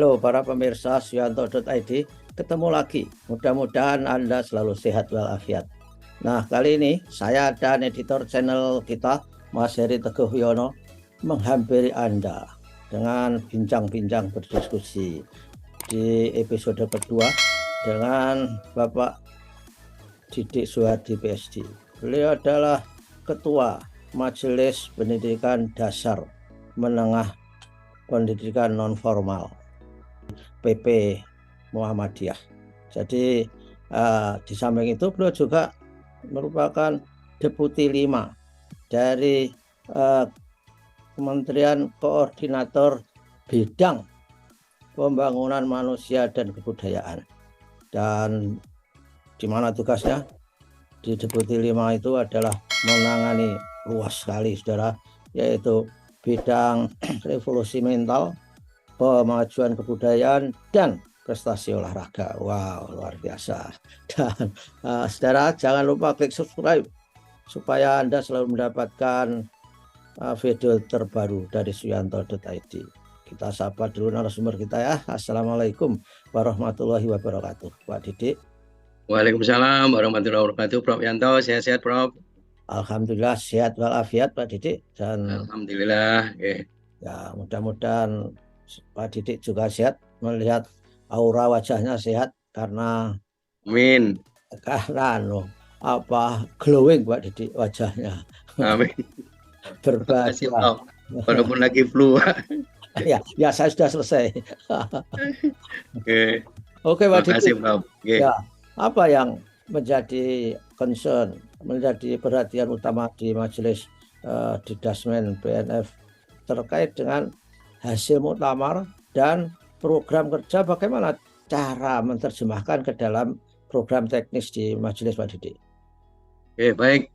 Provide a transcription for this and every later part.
Halo para pemirsa Suyanto.id, ketemu lagi. Mudah-mudahan Anda selalu sehat walafiat. Nah, kali ini saya dan editor channel kita, Mas Heri Teguh Yono, menghampiri Anda dengan bincang-bincang berdiskusi di episode kedua dengan Bapak Didik Suhardi PSD. Beliau adalah Ketua Majelis Pendidikan Dasar Menengah Pendidikan Non-Formal PP Muhammadiyah. Jadi di samping itu beliau juga merupakan Deputi 5 dari Kementerian Koordinator Bidang Pembangunan Manusia dan Kebudayaan. Dan di mana tugasnya di Deputi 5 itu adalah menangani luas sekali, saudara, yaitu bidang revolusi mental, pemajuan kebudayaan, dan prestasi olahraga. Wow, luar biasa. Dan saudara, jangan lupa klik subscribe supaya Anda selalu mendapatkan video terbaru dari Suyanto.id. Kita sapa dulu narasumber kita ya. Assalamualaikum warahmatullahi wabarakatuh, Pak Didik. Waalaikumsalam warahmatullahi wabarakatuh, Prof. Yanto. Sehat-sehat, Prof. Alhamdulillah sehat walafiat, Pak Didik. Dan Alhamdulillah. ya, mudah-mudahan Pak Didik juga sehat, melihat aura wajahnya sehat karena Amin. glowing Pak Didik wajahnya. Amin. Terima kasih, Berbahagia. Prof. Walaupun lagi flu. Ya, saya sudah selesai. Oke, Pak Terima kasih, Didik. Prof. Ya, apa yang menjadi concern, menjadi perhatian utama di Majelis Didasmen BNF terkait dengan hasil muktamar dan program kerja, bagaimana cara menerjemahkan ke dalam program teknis di majelis, Pak Didik? Baik.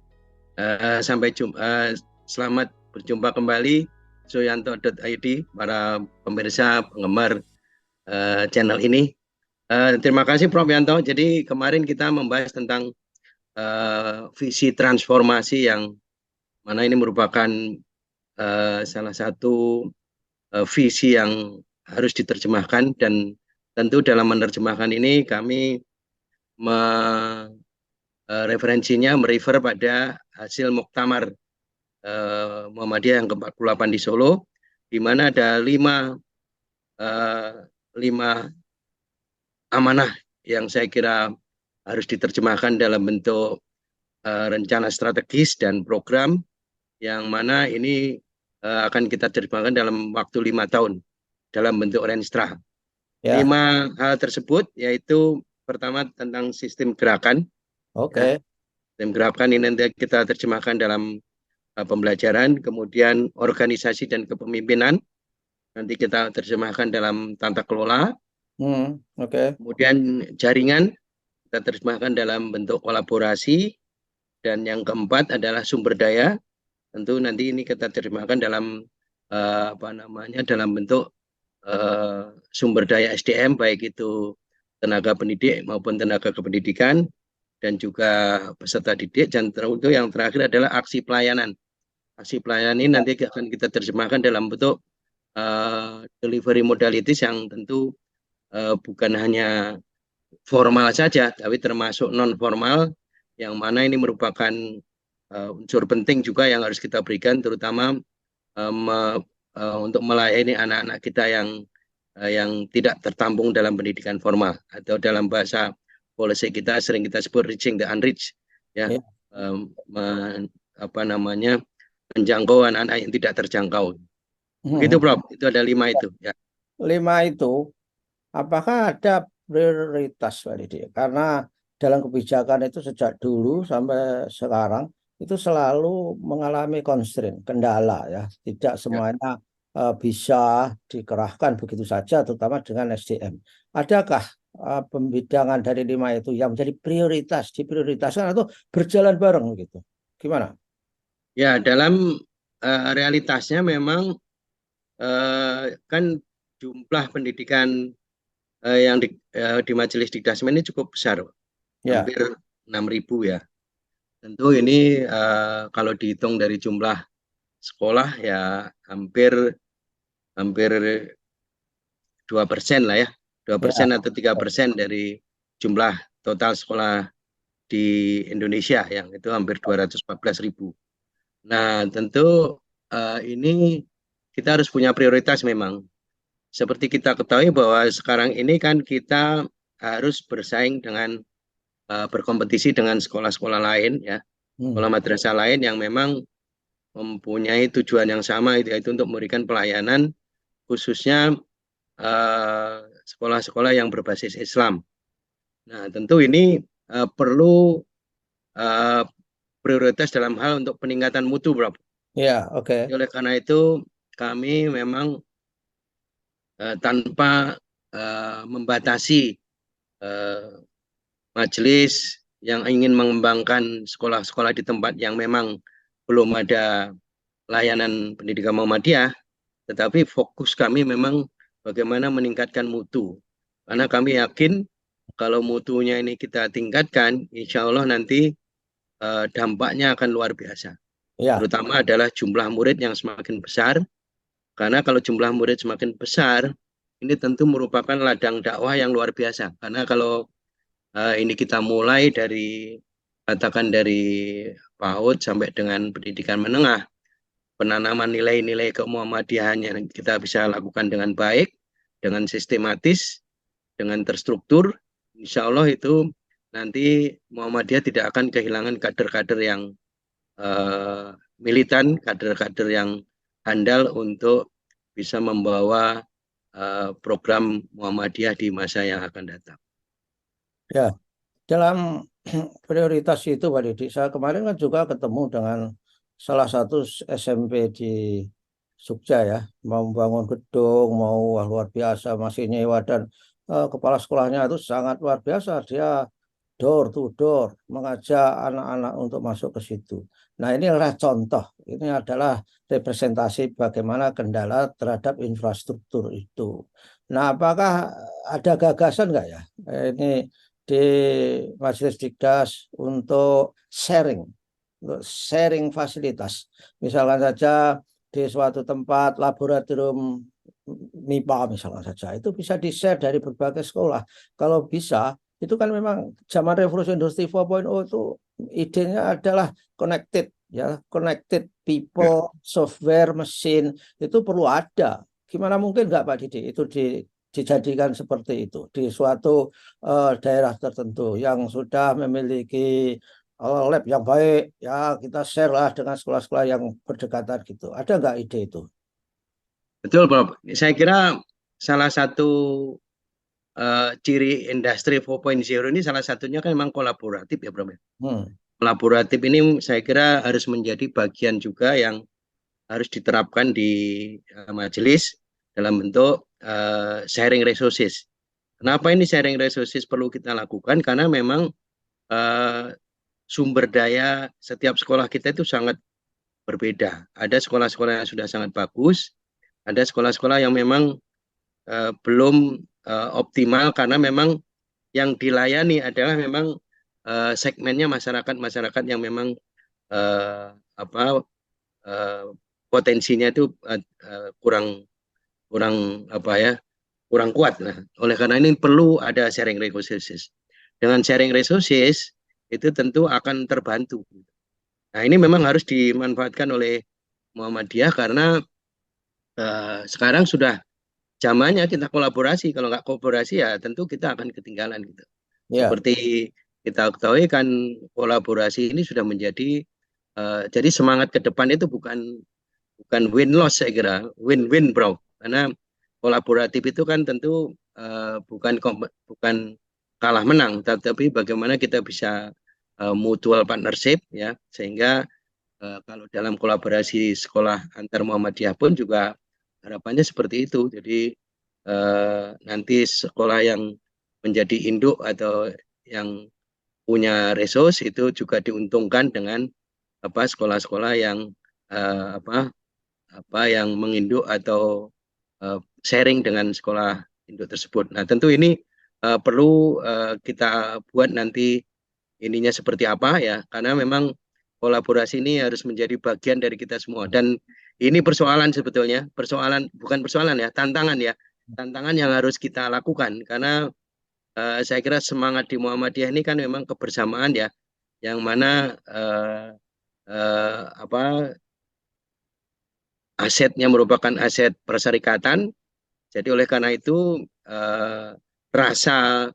Selamat berjumpa kembali Suyanto.id, para pemirsa penggemar channel ini. Terima kasih, Prof. Yanto. Jadi kemarin kita membahas tentang visi transformasi yang mana ini merupakan salah satu visi yang harus diterjemahkan, dan tentu dalam menerjemahkan ini kami referensinya merefer pada hasil muktamar Muhammadiyah yang ke-48 di Solo, di mana ada lima amanah yang saya kira harus diterjemahkan dalam bentuk rencana strategis dan program, yang mana ini akan kita terjemahkan dalam waktu 5 tahun dalam bentuk Renstra. Ya. 5 hal tersebut yaitu pertama tentang sistem gerakan. Oke. Sistem gerakan ini nanti kita terjemahkan dalam pembelajaran, kemudian organisasi dan kepemimpinan nanti kita terjemahkan dalam tata kelola. Oke. Kemudian jaringan kita terjemahkan dalam bentuk kolaborasi, dan yang keempat adalah sumber daya. Tentu nanti ini kita terjemahkan dalam dalam bentuk sumber daya SDM, baik itu tenaga pendidik maupun tenaga kependidikan dan juga peserta didik. Dan tentu yang terakhir adalah aksi pelayanan. Aksi pelayanan ini nanti akan kita terjemahkan dalam bentuk delivery modalities yang tentu bukan hanya formal saja, tapi termasuk non formal, yang mana ini merupakan unsur penting juga yang harus kita berikan, terutama untuk melayani anak-anak kita yang tidak tertampung dalam pendidikan formal, atau dalam bahasa policy kita sering kita sebut reaching the unreached, ya. Menjangkau anak-anak yang tidak terjangkau. Begitu, Prof. Itu ada 5 itu. Ya. 5 itu, apakah ada prioritas, Pak Didik? Karena dalam kebijakan itu sejak dulu sampai sekarang itu selalu mengalami constraint, kendala ya. Tidak semuanya bisa dikerahkan begitu saja, terutama dengan SDM. Adakah pembidangan dari 5 itu yang menjadi prioritas, diprioritaskan atau berjalan bareng gitu? Gimana? Ya, dalam realitasnya memang kan jumlah pendidikan yang di Majelis Dikdasmen ini cukup besar, hampir 6.000 ya. Tentu ini kalau dihitung dari jumlah sekolah ya hampir 2% lah ya, 2% Ya, atau 3% dari jumlah total sekolah di Indonesia yang itu hampir 214.000. Nah, tentu ini kita harus punya prioritas memang. Seperti kita ketahui bahwa sekarang ini kan kita harus bersaing dengan berkompetisi dengan sekolah-sekolah lain ya, hmm, sekolah madrasah lain yang memang mempunyai tujuan yang sama yaitu untuk memberikan pelayanan khususnya sekolah-sekolah yang berbasis Islam. Nah, tentu ini perlu eh, prioritas dalam hal untuk peningkatan mutu, Bro. ya, oke. Oleh karena itu, kami memang tanpa membatasi eh, majelis yang ingin mengembangkan sekolah-sekolah di tempat yang memang belum ada layanan pendidikan Muhammadiyah, tetapi fokus kami memang bagaimana meningkatkan mutu. Karena kami yakin kalau mutunya ini kita tingkatkan, insya Allah nanti dampaknya akan luar biasa. Ya, Terutama adalah jumlah murid yang semakin besar, karena kalau jumlah murid semakin besar, ini tentu merupakan ladang dakwah yang luar biasa. Karena kalau ini kita mulai dari, katakan dari PAUD sampai dengan pendidikan menengah, penanaman nilai-nilai kemuhammadiyahan yang kita bisa lakukan dengan baik, dengan sistematis, dengan terstruktur, insya Allah itu nanti Muhammadiyah tidak akan kehilangan kader-kader yang militan, kader-kader yang handal untuk bisa membawa program Muhammadiyah di masa yang akan datang. ya. Dalam prioritas itu, Pak Didi, saya kemarin kan juga ketemu dengan salah satu SMP di Jogja ya, mau membangun gedung, mau wah, luar biasa, masih nyewa dan kepala sekolahnya itu sangat luar biasa. Dia door to door mengajak anak-anak untuk masuk ke situ. Nah, ini adalah contoh, ini adalah representasi bagaimana kendala terhadap infrastruktur itu. Nah, apakah ada gagasan nggak ya? Ini di Majelis Dikdas untuk sharing fasilitas. Misalkan saja di suatu tempat laboratorium MIPA misalnya saja, itu bisa di-share dari berbagai sekolah. Kalau bisa, itu kan memang zaman revolusi industri 4.0 itu idenya adalah connected ya, connected Ya. people, software, mesin itu perlu ada. Gimana mungkin nggak Pak Didi itu dijadikan seperti itu di suatu daerah tertentu yang sudah memiliki lab yang baik ya, kita share lah dengan sekolah-sekolah yang berdekatan gitu. Ada nggak ide itu? Betul, Prof. Saya kira salah satu ciri industri 4.0 ini salah satunya kan memang kolaboratif ya, Prof. Hmm. Kolaboratif ini saya kira harus menjadi bagian juga yang harus diterapkan di majelis dalam bentuk sharing resources. Kenapa ini sharing resources perlu kita lakukan? Karena memang uh, sumber daya setiap sekolah kita itu sangat berbeda. Ada sekolah-sekolah yang sudah sangat bagus, ada sekolah-sekolah yang memang belum optimal karena memang yang dilayani adalah memang segmennya masyarakat-masyarakat yang memang uh, apa uh, potensinya itu kurang kurang apa ya kurang kuat. Nah, oleh karena ini perlu ada sharing resources. Dengan sharing resources itu tentu akan terbantu. Nah, ini memang harus dimanfaatkan oleh Muhammadiyah karena sekarang sudah zamannya kita kolaborasi. Kalau nggak kolaborasi ya tentu kita akan ketinggalan gitu. Ya, Seperti kita ketahui kan kolaborasi ini sudah menjadi jadi semangat ke depan itu bukan bukan win loss saya kira, win-win bro. Karena kolaboratif itu kan tentu bukan kalah menang, tapi bagaimana kita bisa mutual partnership ya sehingga kalau dalam kolaborasi sekolah antar Muhammadiyah pun juga harapannya seperti itu. Jadi nanti sekolah yang menjadi induk atau yang punya resource itu juga diuntungkan dengan apa sekolah-sekolah yang apa yang menginduk atau sharing dengan sekolah induk tersebut. Nah, tentu ini perlu kita buat nanti ininya seperti apa ya, karena memang kolaborasi ini harus menjadi bagian dari kita semua. Dan ini persoalan sebetulnya, persoalan bukan persoalan ya, tantangan ya. tantangan yang harus kita lakukan karena saya kira semangat di Muhammadiyah ini kan memang kebersamaan ya, yang mana apa asetnya merupakan aset perserikatan. Jadi oleh karena itu rasa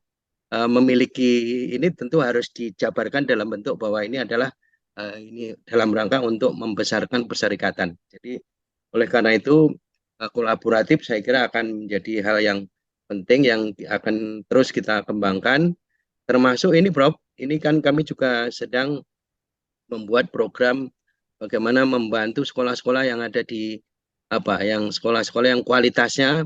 memiliki ini tentu harus dijabarkan dalam bentuk bahwa ini adalah ini dalam rangka untuk membesarkan perserikatan. Jadi oleh karena itu kolaboratif saya kira akan menjadi hal yang penting yang akan terus kita kembangkan. Termasuk ini, Bro, ini kan kami juga sedang membuat program bagaimana membantu sekolah-sekolah yang ada di yang sekolah-sekolah yang kualitasnya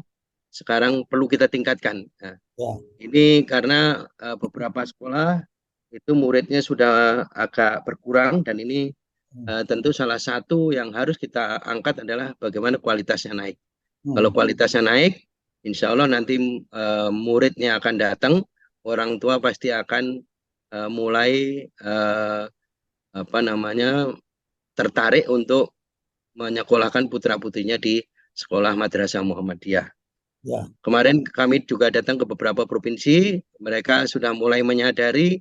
sekarang perlu kita tingkatkan. Nah, Ya. ini karena beberapa sekolah itu muridnya sudah agak berkurang dan ini Hmm. tentu salah satu yang harus kita angkat adalah bagaimana kualitasnya naik. Kalau Hmm. kualitasnya naik, insya Allah nanti muridnya akan datang, orang tua pasti akan mulai tertarik untuk menyekolahkan putra-putrinya di sekolah Madrasah Muhammadiyah. Ya. Kemarin kami juga datang ke beberapa provinsi, mereka sudah mulai menyadari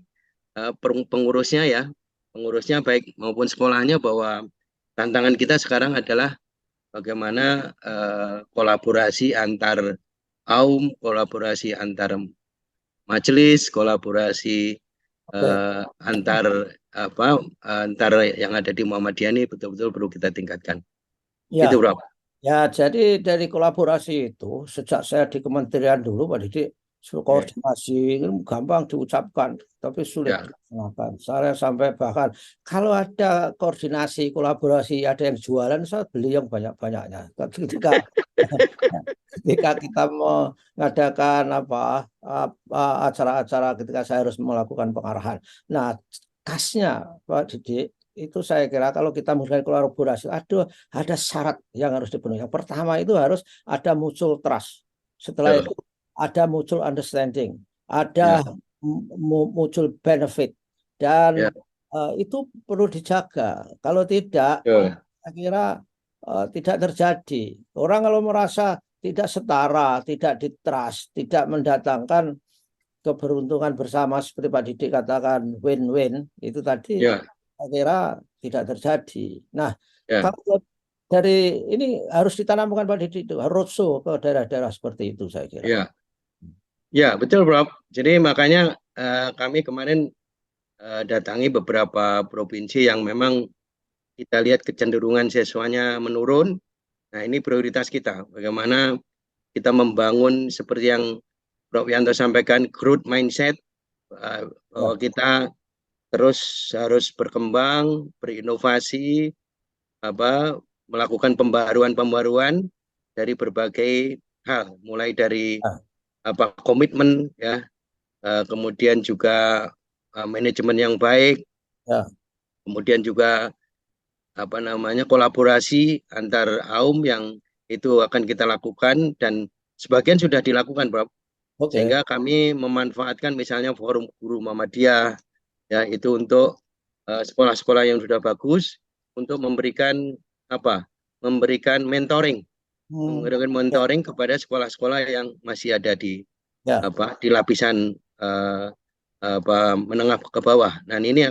pengurusnya ya, pengurusnya baik maupun sekolahnya bahwa tantangan kita sekarang adalah bagaimana kolaborasi antar kolaborasi antar majelis, kolaborasi Oke. antar antar yang ada di Muhammadiyah ini betul-betul perlu kita tingkatkan. Ya. Itu, Bro. Ya, jadi dari kolaborasi itu, sejak saya di kementerian dulu, Pak Didik, Ya, koordinasi itu gampang diucapkan, tapi sulit ya, dilaksanakan. Saya sampai bahkan kalau ada koordinasi, kolaborasi, ada yang jualan, saya beli yang banyak-banyaknya. Tapi ketika kita mengadakan acara-acara, ketika saya harus melakukan pengarahan. Nah, khasnya Pak Didik, itu saya kira kalau kita mulai kolaborasi, ada syarat yang harus dipenuhi. Yang pertama itu harus ada muncul trust. Setelah itu betul. ada muncul understanding, ada Ya, muncul benefit, dan ya, itu perlu dijaga. Kalau tidak, betul. saya kira tidak terjadi. Orang kalau merasa tidak setara, tidak ditrust, tidak mendatangkan keberuntungan bersama seperti Pak Didik katakan win-win, itu tadi Ya, saya kira tidak terjadi. Nah, ya, kalau dari ini harus ditanamkan Pak Didik itu roadshow ke daerah-daerah seperti itu saya kira. ya, ya, betul, Bro. Jadi makanya kami kemarin datangi beberapa provinsi yang memang kita lihat kecenderungan siswanya menurun. Nah, ini prioritas kita. Bagaimana kita membangun seperti yang Prof. Yanto sampaikan, growth mindset, bahwa Ya, kita terus harus berkembang, berinovasi, melakukan pembaruan-pembaruan dari berbagai hal, mulai dari ya, komitmen ya, kemudian juga manajemen yang baik, ya. kemudian juga kolaborasi antar yang itu akan kita lakukan dan sebagian sudah dilakukan, Bro. Oke. Sehingga kami memanfaatkan misalnya forum guru Muhammadiyah ya itu untuk sekolah-sekolah yang sudah bagus untuk memberikan apa? Memberikan mentoring, Hmm. memberikan Ya, mentoring kepada sekolah-sekolah yang masih ada di ya, di lapisan menengah ke bawah. Dan ini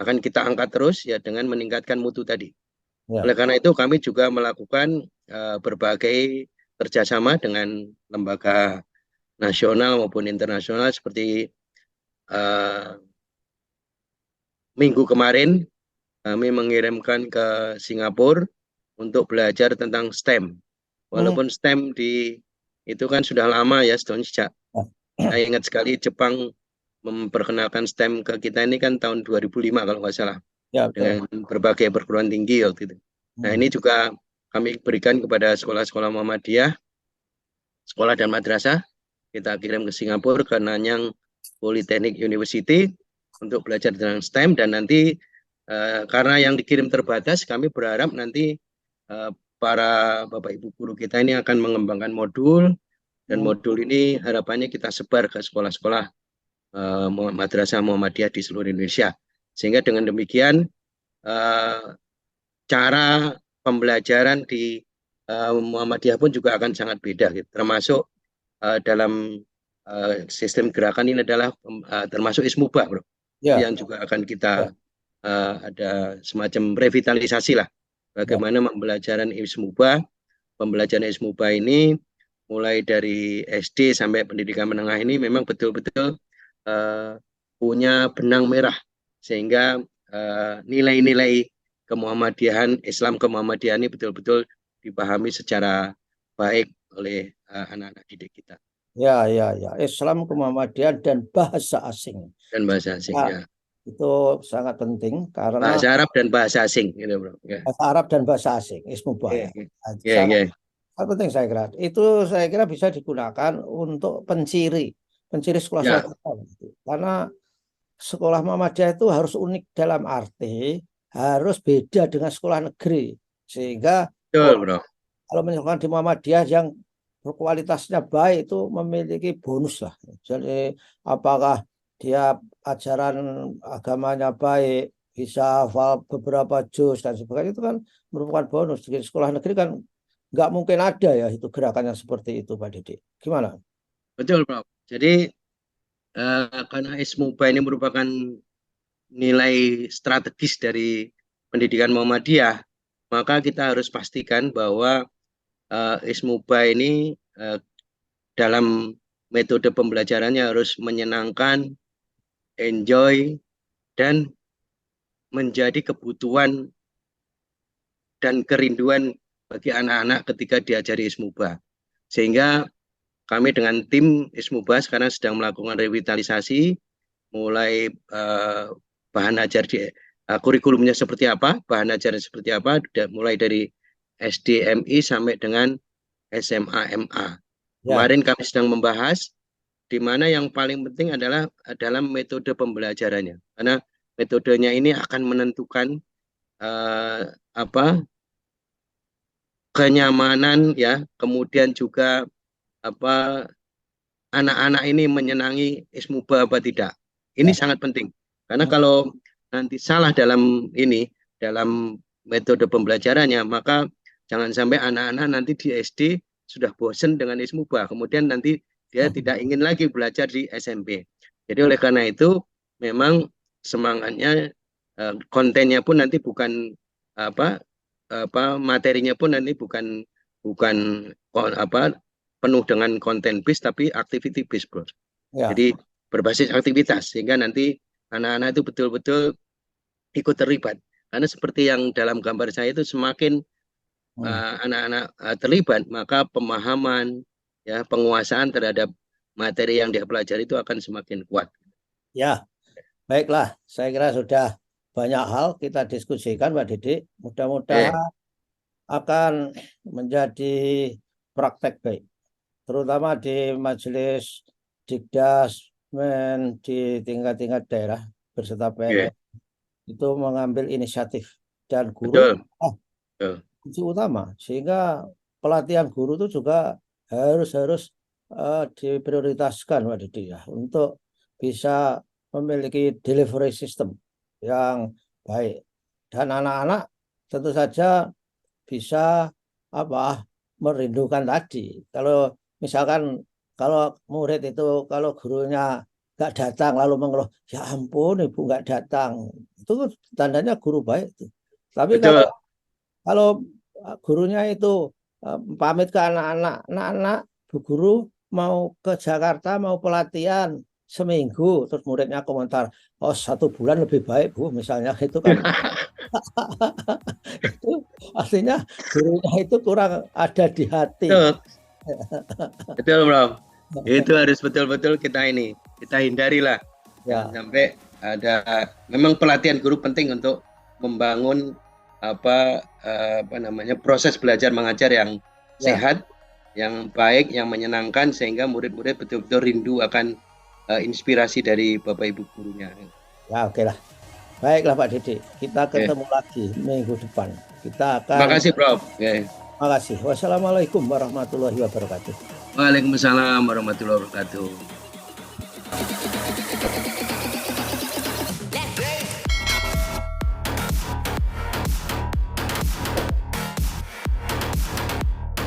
akan kita angkat terus ya dengan meningkatkan mutu tadi. ya. Oleh karena itu kami juga melakukan berbagai kerjasama dengan lembaga nasional maupun internasional seperti uh, minggu kemarin kami mengirimkan ke Singapura untuk belajar tentang STEM. Hmm. Walaupun STEM itu kan sudah lama ya, setahun sejak Ya, saya ingat sekali Jepang memperkenalkan STEM ke kita ini kan tahun 2005 kalau nggak salah ya, betul. dengan berbagai perguruan tinggi waktu itu. Nah Hmm. ini juga kami berikan kepada sekolah-sekolah Muhammadiyah, sekolah dan madrasah. Kita kirim ke Singapura ke Nanyang Polytechnic University untuk belajar tentang STEM dan nanti karena yang dikirim terbatas, kami berharap nanti para Bapak Ibu guru kita ini akan mengembangkan modul dan Hmm. modul ini harapannya kita sebar ke sekolah-sekolah Madrasah Muhammadiyah di seluruh Indonesia. Sehingga dengan demikian eh, cara pembelajaran di Muhammadiyah pun juga akan sangat beda, gitu. Termasuk dalam sistem gerakan ini adalah termasuk Ismubah, Bro. Ya, Yang juga akan kita ya, ada semacam revitalisasi lah. ya, Bagaimana pembelajaran Ismubah. Pembelajaran Ismubah ini mulai dari SD sampai pendidikan menengah ini memang betul-betul punya benang merah, sehingga nilai-nilai kemuhammadiyahan, Islam kemuhammadiyahan ini betul-betul dipahami secara baik oleh anak-anak didik kita. ya, ya, ya. Islam, Kemuhamadian, dan bahasa asing. Dan bahasa asing, Ya, ya. itu sangat penting karena Bahasa Arab dan bahasa asing, gitu, Bro. Ya. bahasa Arab dan bahasa asing, Ismubah Ya, ya. Nah, ya, sangat, ya. sangat penting saya kira. Itu saya kira bisa digunakan untuk penciri sekolah-sekolah Ya, kita. Gitu. Karena sekolah Muhammadiyah itu harus unik dalam arti harus beda dengan sekolah negeri. Sehingga betul, orang Bro. kalau menyekolahkan di Muhammadiyah yang berkualitasnya baik itu memiliki bonus lah. Jadi apakah dia ajaran agamanya baik, bisa hafal beberapa juz dan sebagainya itu kan merupakan bonus. Di sekolah negeri kan nggak mungkin ada ya itu gerakannya seperti itu, Pak Didi. Gimana? Betul, Bro. Jadi karena Ismubah ini merupakan nilai strategis dari pendidikan Muhammadiyah, maka kita harus pastikan bahwa Ismubah ini dalam metode pembelajarannya harus menyenangkan, enjoy, dan menjadi kebutuhan dan kerinduan bagi anak-anak ketika diajari Ismubah. Sehingga kami dengan tim Ismubah sekarang sedang melakukan revitalisasi, mulai bahan ajar di kurikulumnya seperti apa, bahan ajarnya seperti apa, mulai dari SDMI sampai dengan SMA MA. Ya, Kemarin kami sedang membahas di mana yang paling penting adalah dalam metode pembelajarannya, karena metodenya ini akan menentukan apa kenyamanan ya, kemudian juga apa anak-anak ini menyenangi Ismubah apa tidak. Ini ya. sangat penting. Karena kalau nanti salah dalam metode pembelajarannya, maka jangan sampai anak-anak nanti di SD sudah bosan dengan Ismubah. Kemudian nanti dia tidak ingin lagi belajar di SMP. Jadi oleh karena itu, memang semangatnya, kontennya pun nanti bukan apa materinya pun nanti bukan bukan apa penuh dengan konten based tapi activity based, Bro. Ya. Jadi berbasis aktivitas sehingga nanti anak-anak itu betul-betul ikut terlibat. Karena seperti yang dalam gambar saya itu semakin Hmm. anak-anak terlibat, maka pemahaman ya penguasaan terhadap materi yang dia pelajari itu akan semakin kuat. Ya, baiklah. Saya kira sudah banyak hal kita diskusikan, Pak Didi. Eh, Mudah-mudahan akan menjadi praktek baik, terutama di majelis Dikdasmen di tingkat-tingkat daerah beserta eh, PNS itu mengambil inisiatif dan guru betul, betul. kunci utama sehingga pelatihan guru itu juga harus harus diprioritaskan, Pak Didi, ya, untuk bisa memiliki delivery system yang baik dan anak-anak tentu saja bisa apa merindukan tadi. Kalau misalkan kalau murid itu kalau gurunya nggak datang lalu mengeluh, ya ampun ibu nggak datang, itu tandanya guru baik itu. Tapi kalau Betul. kalau gurunya itu pamit ke anak-anak, anak-anak Bu Guru mau ke Jakarta mau pelatihan seminggu, terus muridnya komentar, oh 1 bulan lebih baik Bu, misalnya itu kan itu artinya gurunya itu kurang ada di hati. Betul, betul, Bro. Itu harus betul-betul kita hindari lah. Jangan Ya, sampai memang pelatihan guru penting untuk membangun apa namanya proses belajar mengajar yang ya, sehat, yang baik, yang menyenangkan sehingga murid-murid betul-betul rindu akan inspirasi dari Bapak Ibu gurunya. ya, oke lah. Baiklah Pak Didi, kita Oke. ketemu lagi minggu depan. Kita Terima akan, kasih, Prof. Oke. makasih. Wassalamualaikum warahmatullahi wabarakatuh. Waalaikumsalam warahmatullahi wabarakatuh.